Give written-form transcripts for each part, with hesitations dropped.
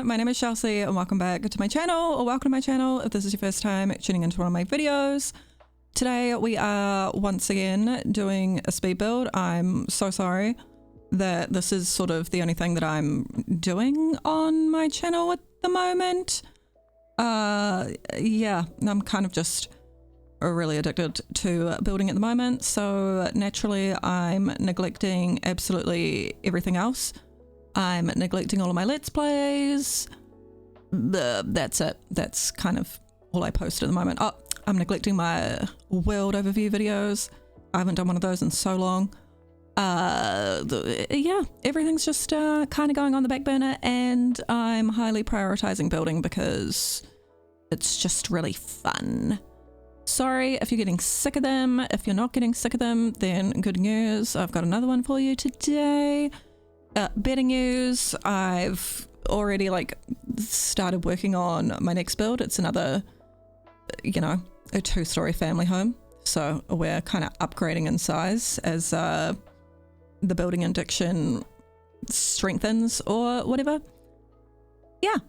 my name is Shellsea and welcome back to my channel, or welcome to my channel if this is your first time tuning into one of my videos. Today we are once again doing a speed build. I'm so sorry that this is sort of the only thing that I'm doing on my channel at the moment. Yeah, I'm kind of just really addicted to building at the moment, so naturally I'm neglecting absolutely everything else. I'm neglecting all of my Let's Plays. That's it. That's kind of all I post at the moment. Oh, I'm neglecting my world overview videos. I haven't done one of those in so long. Yeah, everything's just kind of going on the back burner, and I'm highly prioritizing building because it's just really fun. Sorry if you're getting sick of them. If you're not getting sick of them, then good news. I've got another one for you today. Better news, I've already started working on my next build. It's another, you know, a 2-story family home. So we're kind of upgrading in size as the building addiction strengthens or whatever. Yeah.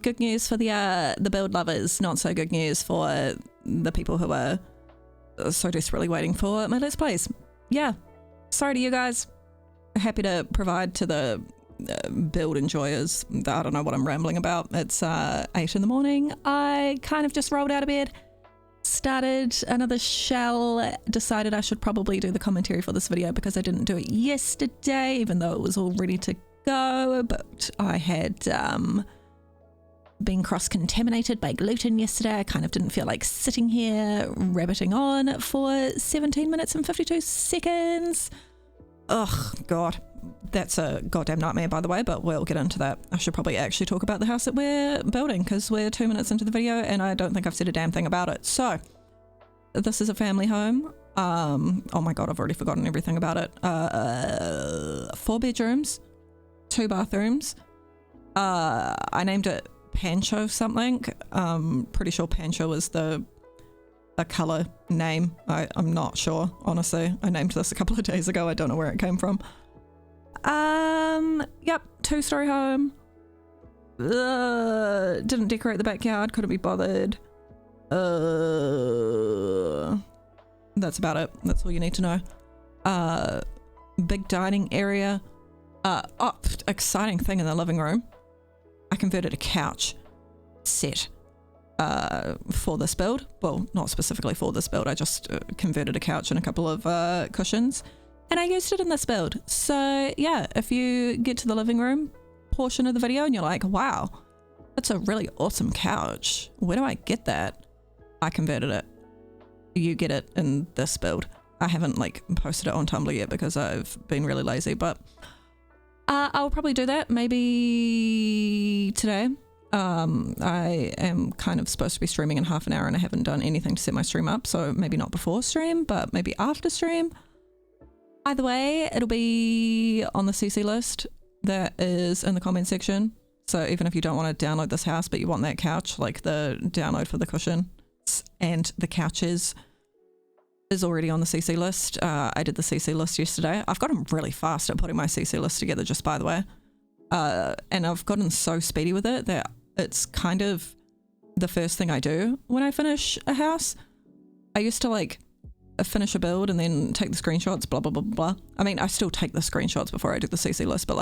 Good news for the build lovers, not so good news for the people who are so desperately waiting for my Let's Plays. Yeah. Sorry to you guys. Happy to provide to the build enjoyers. I don't know what I'm rambling about. It's 8 in the morning. I kind of just rolled out of bed, started another shell, decided I should probably do the commentary for this video because I didn't do it yesterday, even though it was all ready to go, but I had been cross-contaminated by gluten yesterday. I kind of didn't feel like sitting here rabbiting on for 17 minutes and 52 seconds. Oh god, that's a goddamn nightmare, by the way, but we'll get into that. I should probably actually talk about the house that we're building because we're 2 minutes into the video and I don't think I've said a damn thing about it. So this is a family home. Oh my god, I've already forgotten everything about it. 4 bedrooms, 2 bathrooms. I named it Pancho something. Pretty sure Pancho was a color name. I'm not sure, honestly. I named this a couple of days ago. I don't know where it came from. Yep, 2-story home. Didn't decorate the backyard, couldn't be bothered. That's about it. That's all you need to know. Big dining area. Oh, exciting thing in the living room. I converted a couch set for this build. Well, not specifically for this build. I just converted a couch and a couple of cushions, and I used it in this build. So yeah, if you get to the living room portion of the video and you're like, wow, that's a really awesome couch, where do I get that? I converted it. You get it in this build. I haven't posted it on Tumblr yet because I've been really lazy, but I'll probably do that maybe today. I am kind of supposed to be streaming in half an hour and I haven't done anything to set my stream up, so maybe not before stream, but maybe after stream. Either way, it'll be on the CC list that is in the comment section. So even if you don't want to download this house but you want that couch, the download for the cushion and the couches is already on the CC list. I did the CC list yesterday. I've gotten really fast at putting my CC list together, just by the way. And I've gotten so speedy with it that it's kind of the first thing I do when I finish a house. I used to finish a build and then take the screenshots, blah, blah, blah, blah. I mean, I still take the screenshots before I do the CC list, but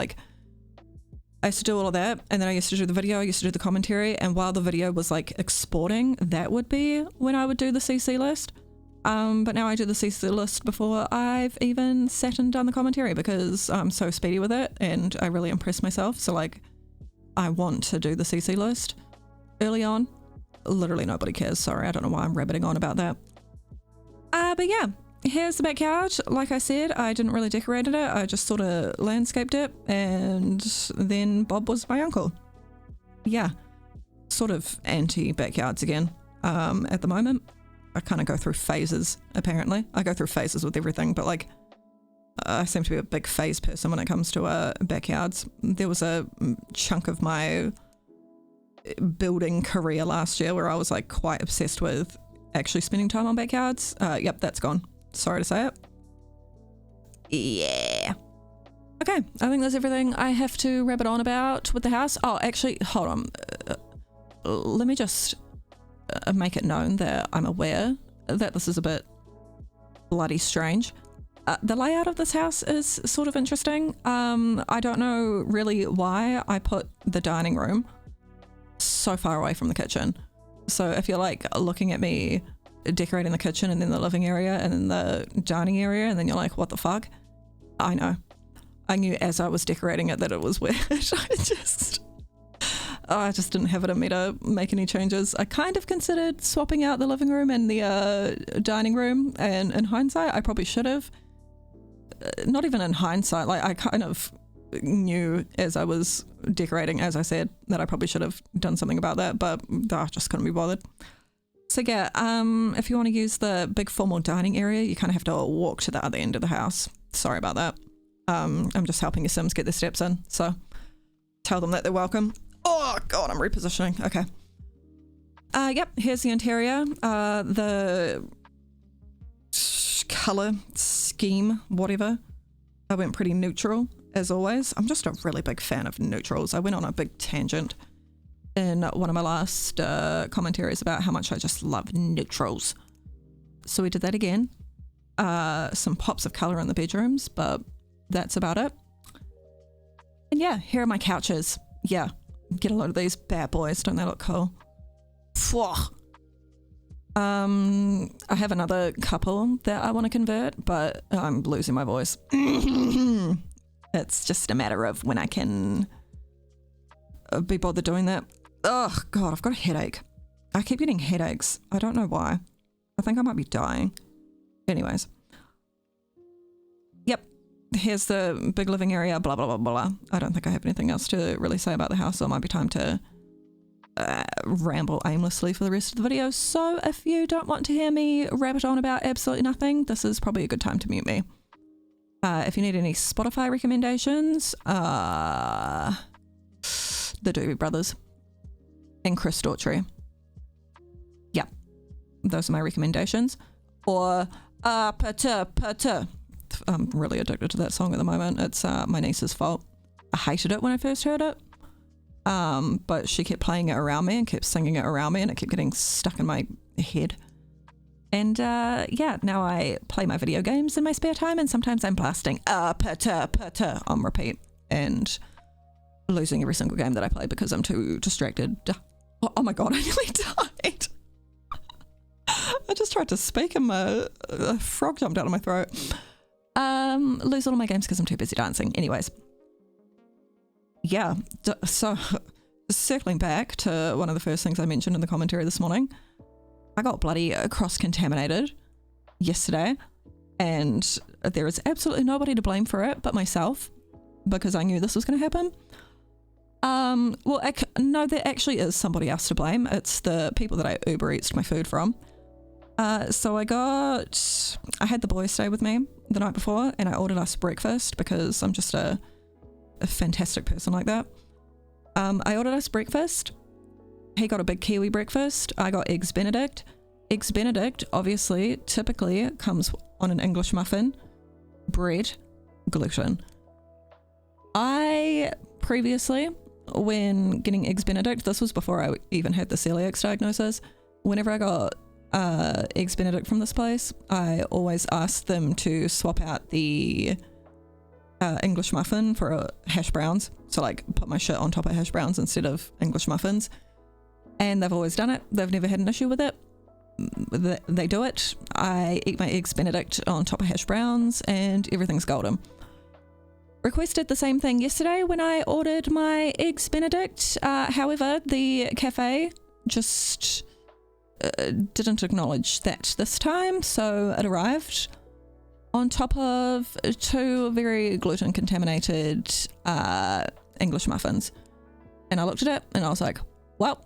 I used to do all of that, and then I used to do the video, I used to do the commentary, and while the video was exporting, that would be when I would do the CC list. But now I do the CC list before I've even sat and done the commentary because I'm so speedy with it and I really impress myself. So I want to do the CC list early on. Literally nobody cares. Sorry, I don't know why I'm rabbiting on about that. But yeah, here's the backyard. Like I said, I didn't really decorate it. I just sort of landscaped it, and then Bob was my uncle. Yeah, sort of anti-backyards again at the moment. I kind of go through phases, apparently. I go through phases with everything, but I seem to be a big phase person when it comes to backyards. There was a chunk of my building career last year where I was quite obsessed with actually spending time on backyards. Yep, that's gone. Sorry to say it. Yeah. Okay, I think that's everything I have to rabbit on about with the house. Oh, actually, hold on. Let me just make it known that I'm aware that this is a bit bloody strange. The layout of this house is sort of interesting. I don't know really why I put the dining room so far away from the kitchen. So if you're like looking at me decorating the kitchen and then the living area and then the dining area and then you're like, what the fuck? I know. I knew as I was decorating it that it was weird. I just didn't have it in me to make any changes. I kind of considered swapping out the living room and the dining room, and in hindsight I probably should have. Not even in hindsight, like I kind of knew as I was decorating, as I said, that I probably should have done something about that, but I just couldn't be bothered. So yeah, if you want to use the big formal dining area, you kind of have to walk to the other end of the house. Sorry about that. I'm just helping your Sims get their steps in, so tell them that they're welcome. Oh god, I'm repositioning. Okay. Yep, here's the interior. The color scheme, whatever. I went pretty neutral, as always. I'm just a really big fan of neutrals. I went on a big tangent in one of my last commentaries about how much I just love neutrals. So we did that again. Some pops of color in the bedrooms, but that's about it. And yeah, here are my couches. Yeah, get a load of these bad boys. Don't they look cool? Phew. I have another couple that I want to convert, but I'm losing my voice. It's just a matter of when I can be bothered doing that. Oh god, I've got a headache. I keep getting headaches. I don't know why. I think I might be dying. Anyways. Yep. Here's the big living area, blah, blah, blah, blah. I don't think I have anything else to really say about the house, so it might be time to ramble aimlessly for the rest of the video. So if you don't want to hear me rabbit on about absolutely nothing, this is probably a good time to mute me. If you need any Spotify recommendations, the Doobie Brothers and Chris Daughtry. Yeah, those are my recommendations. Or Pata. I'm really addicted to that song at the moment. It's my niece's fault. I hated it when I first heard it. But she kept playing it around me and kept singing it around me and it kept getting stuck in my head. And yeah, now I play my video games in my spare time and sometimes I'm blasting pata on repeat and losing every single game that I play because I'm too distracted. Oh my god, I nearly died. I just tried to speak and a frog jumped out of my throat. Lose all of my games because I'm too busy dancing. Anyways. Yeah, so circling back to one of the first things I mentioned in the commentary this morning, I got bloody cross-contaminated yesterday and there is absolutely nobody to blame for it but myself because I knew this was going to happen. Well, no, there actually is somebody else to blame. It's the people that I Uber Eats my food from. So I had the boys stay with me the night before and I ordered us breakfast because I'm just a fantastic person like that. I ordered us breakfast. He got a big kiwi breakfast. I got eggs Benedict. Eggs Benedict obviously typically comes on an English muffin, bread, gluten. I previously, when getting eggs Benedict, this was before I even had the celiac diagnosis, whenever I got eggs Benedict from this place, I always asked them to swap out the English muffin for hash browns. So like put my shit on top of hash browns instead of English muffins. And they've always done it. They've never had an issue with it. They do it. I eat my eggs Benedict on top of hash browns and everything's golden. Requested the same thing yesterday when I ordered my eggs Benedict. However, the cafe just didn't acknowledge that this time. So it arrived on top of 2 very gluten contaminated English muffins. And I looked at it and I was like, well,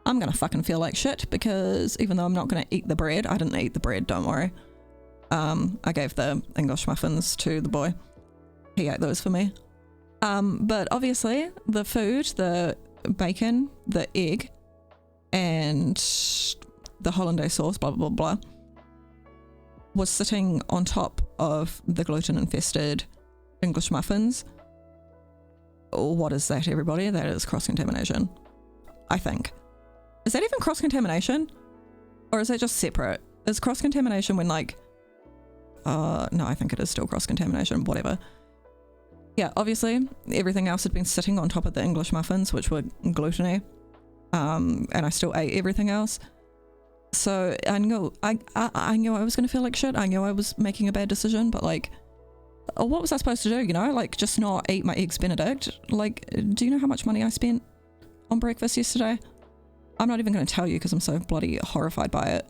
I'm gonna fucking feel like shit because even though I'm not gonna eat the bread, I didn't eat the bread, don't worry. I gave the English muffins to the boy. He ate those for me. But obviously the food, the bacon, the egg, and the hollandaise sauce, blah, blah, blah, was sitting on top of the gluten-infested English muffins. What is that, everybody? That is cross-contamination, I think. Is that even cross-contamination? Or is that just separate? Is cross-contamination when like... no, I think it is still cross-contamination, whatever. Yeah, obviously, everything else had been sitting on top of the English muffins, which were gluten-y. And I still ate everything else. So I knew I was going to feel like shit. I knew I was making a bad decision, but like... what was I supposed to do, you know? Like, just not eat my eggs Benedict? Like, do you know how much money I spent on breakfast yesterday? I'm not even going to tell you because I'm so bloody horrified by it.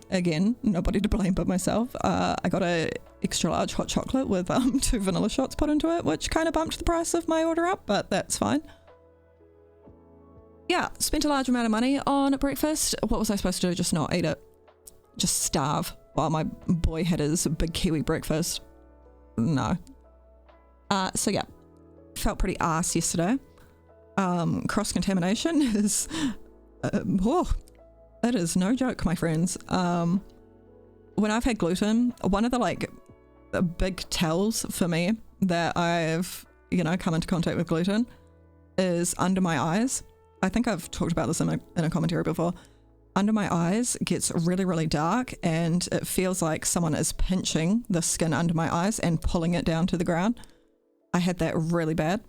Again, nobody to blame but myself. I got a extra large hot chocolate with 2 vanilla shots put into it, which kind of bumped the price of my order up, but that's fine. Yeah, spent a large amount of money on breakfast. What was I supposed to do? Just not eat it? Just starve while my boy had his big Kiwi breakfast? No. So yeah, felt pretty arse yesterday. Cross-contamination is... it is no joke, my friends. When I've had gluten, one of the like the big tells for me that I've, you know, come into contact with gluten is under my eyes. I think I've talked about this in a commentary before. Under my eyes gets really, really dark, and it feels like someone is pinching the skin under my eyes and pulling it down to the ground. I had that really bad.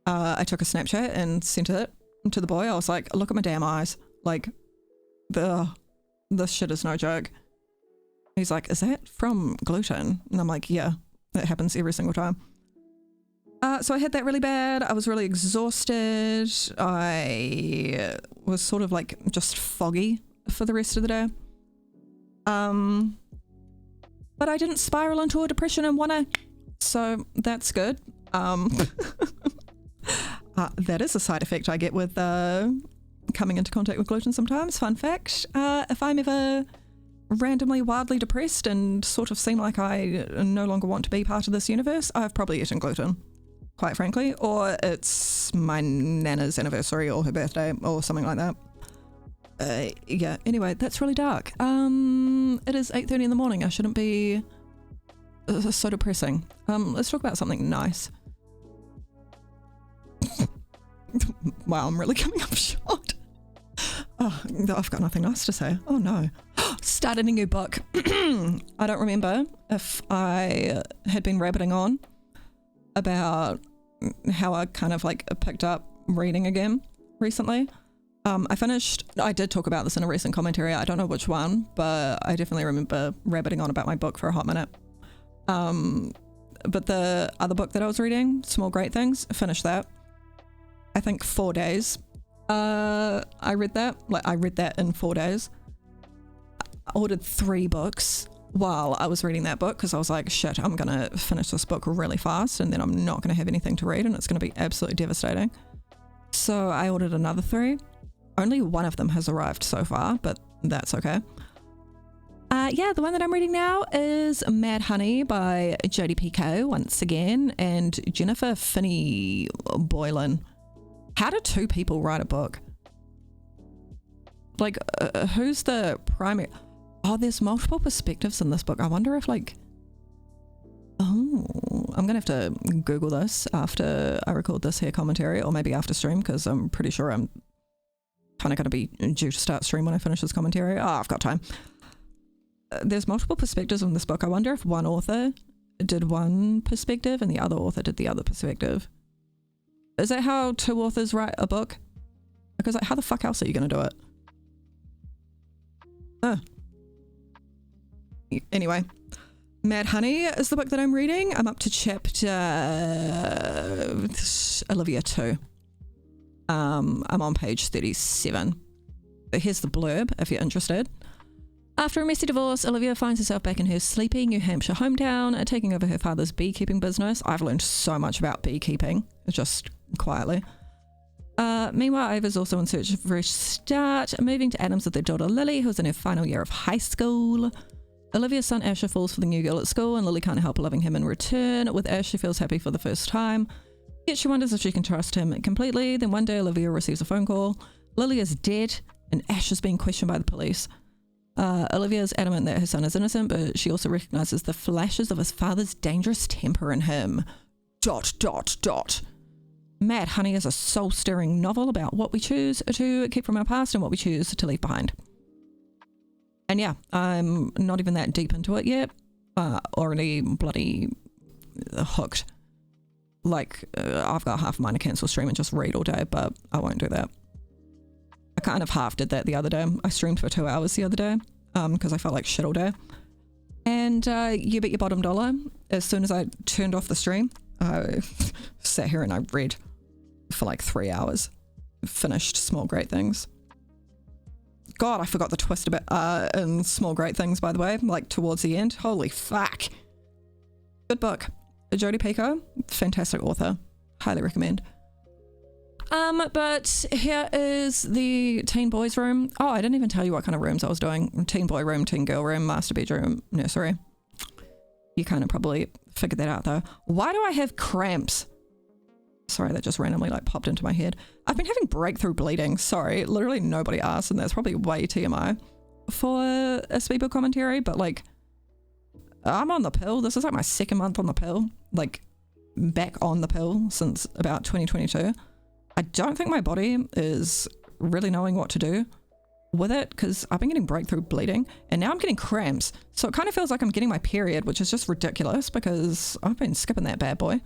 I took a Snapchat and sent it to the boy. I was like, look at my damn eyes. Like, this shit is no joke. He's like, is that from gluten? And I'm like, yeah, that happens every single time. So I had that really bad. I was really exhausted. I was sort of like just foggy for the rest of the day. But I didn't spiral into a depression and wanna, so that's good. That is a side effect I get with coming into contact with gluten sometimes. Fun fact, if I'm ever randomly wildly depressed and sort of seem like I no longer want to be part of this universe, I've probably eaten gluten, quite frankly, or it's my nana's anniversary or her birthday or something like that. Yeah, anyway, that's really dark. It is 8:30 in the morning. I shouldn't be so depressing. Let's talk about something nice. Wow, I'm really coming up short. Oh, I've got nothing nice to say. Oh no. Started a new book. I don't remember if I had been rabbiting on about how I kind of like picked up reading again recently. I did talk about this in a recent commentary. I don't know which one, but I definitely remember rabbiting on about my book for a hot minute. But the other book that I was reading, Small Great Things, finished that. I think 4 days. I read that in 4 days. I ordered 3 books while I was reading that book because I was like, shit, I'm going to finish this book really fast and then I'm not going to have anything to read and it's going to be absolutely devastating. So I ordered another 3. Only one of them has arrived so far, but that's okay. Yeah, the one that I'm reading now is Mad Honey by Jodie Picoult once again and Jennifer Finney Boylan. How do 2 people write a book? Like, who's the primary... Oh, there's multiple perspectives in this book. I wonder if, like... Oh, I'm going to have to Google this after I record this here commentary, or maybe after stream, because I'm pretty sure I'm kind of going to be due to start stream when I finish this commentary. Oh, I've got time. There's multiple perspectives in this book. I wonder if one author did one perspective and the other author did the other perspective. Is that how 2 authors write a book? Because like, how the fuck else are you going to do it? Anyway, Mad Honey is the book that I'm reading. I'm up to chapter Olivia 2. I'm on page 37. Here's the blurb if you're interested. After a messy divorce, Olivia finds herself back in her sleepy New Hampshire hometown, taking over her father's beekeeping business. I've learned so much about beekeeping, just quietly. Meanwhile, Ava's also in search of a fresh start, moving to Adams with their daughter Lily, who's in her final year of high school. Olivia's son Asher falls for the new girl at school, and Lily can't help loving him in return. With Ash, she feels happy for the first time, yet she wonders if she can trust him completely. Then one day, Olivia receives a phone call. Lily is dead, and Ash is being questioned by the police. Olivia's adamant that her son is innocent, but she also recognises the flashes of his father's dangerous temper in him. ... Mad Honey is a soul-stirring novel about what we choose to keep from our past and what we choose to leave behind. And yeah, I'm not even that deep into it yet. Already bloody hooked. Like, I've got half of mine to cancel stream and just read all day, but I won't do that. I kind of half did that the other day. I streamed for 2 hours the other day because I felt like shit all day. And you bet your bottom dollar, as soon as I turned off the stream, I sat here and I read for like 3 hours. Finished Small Great Things. God, I forgot the twist a bit in Small Great Things, by the way, like towards the end. Holy fuck. Good book. Jodi Picoult, fantastic author. Highly recommend. But here is the teen boys room. Oh, I didn't even tell you what kind of rooms I was doing. Teen boy room, teen girl room, master bedroom, nursery. You kind of probably figured that out though. Why do I have cramps? Sorry, that just randomly like popped into my head. I've been having breakthrough bleeding. Sorry, literally nobody asked, and that's probably way TMI for a speedbook commentary, but like, I'm on the pill. This is like my 2nd month on the pill, like back on the pill since about 2022. I don't think my body is really knowing what to do with it because I've been getting breakthrough bleeding and now I'm getting cramps. So it kind of feels like I'm getting my period, which is just ridiculous because I've been skipping that bad boy.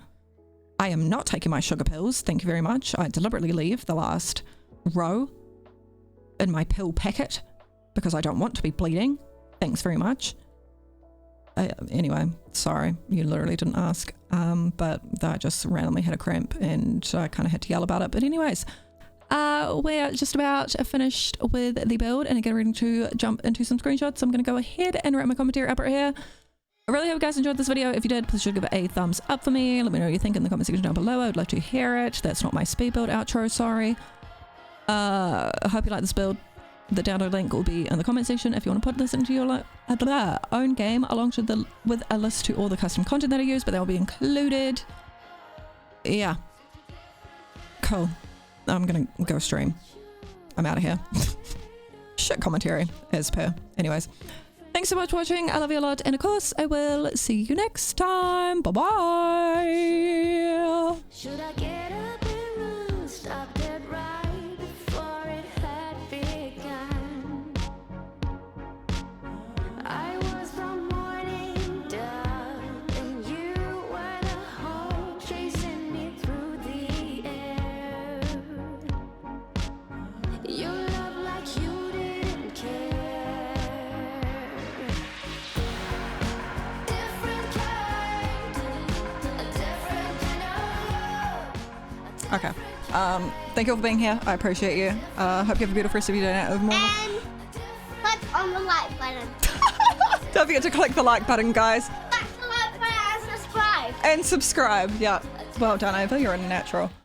I am not taking my sugar pills. Thank you very much. I deliberately leave the last row in my pill packet because I don't want to be bleeding. Thanks very much. Anyway, sorry, you literally didn't ask, but I just randomly had a cramp and I kind of had to yell about it. But anyways, we're just about finished with the build and getting ready to jump into some screenshots. So I'm going to go ahead and wrap my commentary up right here. I really hope you guys enjoyed this video. If you did, please should give it a thumbs up for me. Let me know what you think in the comment section down below. I would love to hear it. That's not my speed build outro, sorry. I hope you like this build. The download link will be in the comment section if you want to put this into your own game along with a list to all the custom content that I use, but that will be included. Yeah. Cool. I'm gonna go stream. I'm out of here. Shit commentary as per. Anyways, thanks so much for watching. I love you a lot, and of course I will see you next time. Bye bye. Should I get up and run? Stop dead right before it had begun. I was the morning dove, and you were the hope chasing me through the air. You love like you didn't care. Different kind, a different kind of love. Okay. Thank you all for being here. I appreciate you. Hope you have a beautiful rest of your day. And click on the like button. Don't forget to click the like button, guys. Click the like button and subscribe. And subscribe. Yeah. Well done, Ava. You're a natural.